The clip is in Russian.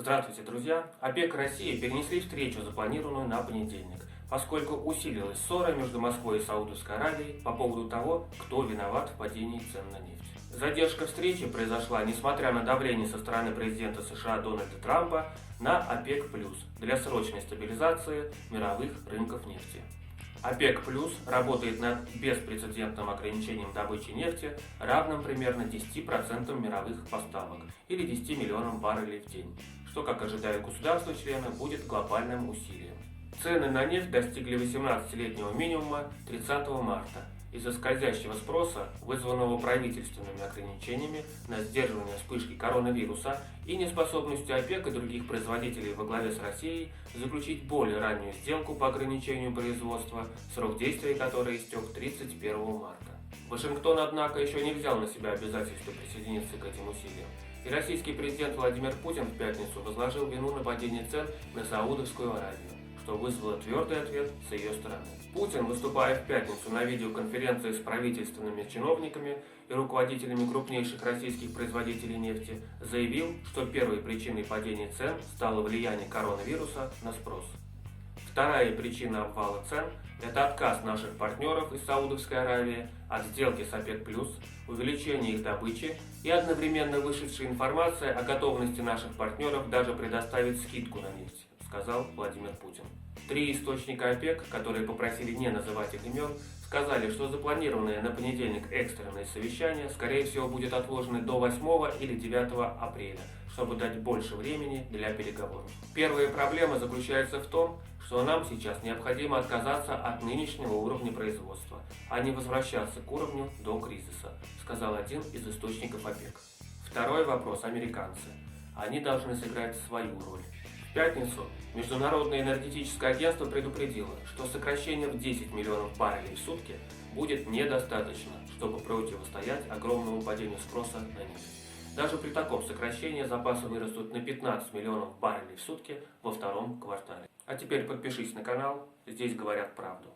Здравствуйте, друзья! ОПЕК и Россия перенесли встречу, запланированную на понедельник, поскольку усилилась ссора между Москвой и Саудовской Аравией по поводу того, кто виноват в падении цен на нефть. Задержка встречи произошла, несмотря на давление со стороны президента США Дональда Трампа на ОПЕК+, для срочной стабилизации мировых рынков нефти. ОПЕК+ работает над беспрецедентным ограничением добычи нефти, равным примерно 10% мировых поставок или 10 миллионам баррелей в день, что, как ожидают государства-члены, будет глобальным усилием. Цены на нефть достигли 18-летнего минимума 30 марта из-за скользящего спроса, вызванного правительственными ограничениями на сдерживание вспышки коронавируса и неспособностью ОПЕК и других производителей во главе с Россией заключить более раннюю сделку по ограничению производства, срок действия которой истек 31 марта. Вашингтон, однако, еще не взял на себя обязательство присоединиться к этим усилиям, и российский президент Владимир Путин в пятницу возложил вину на падение цен на Саудовскую Аравию, что вызвало твердый ответ с ее стороны. Путин, выступая в пятницу на видеоконференции с правительственными чиновниками и руководителями крупнейших российских производителей нефти, заявил, что первой причиной падения цен стало влияние коронавируса на спрос. Вторая причина обвала цен – это отказ наших партнеров из Саудовской Аравии от сделки с ОПЕК+, увеличение их добычи и одновременно вышедшая информация о готовности наших партнеров даже предоставить скидку на нефть, сказал Владимир Путин. Три источника ОПЕК, которые попросили не называть их имен, сказали, что запланированное на понедельник экстренное совещание, скорее всего, будет отложено до 8 или 9 апреля, чтобы дать больше времени для переговоров. Первая проблема заключается в том, что нам сейчас необходимо отказаться от нынешнего уровня производства, а не возвращаться к уровню до кризиса, сказал один из источников ОПЕК. Второй вопрос – американцы. Они должны сыграть свою роль. В пятницу Международное энергетическое агентство предупредило, что сокращение в 10 миллионов баррелей в сутки будет недостаточно, чтобы противостоять огромному падению спроса на нефть. Даже при таком сокращении запасы вырастут на 15 миллионов баррелей в сутки во втором квартале. А теперь подпишись на канал, здесь говорят правду.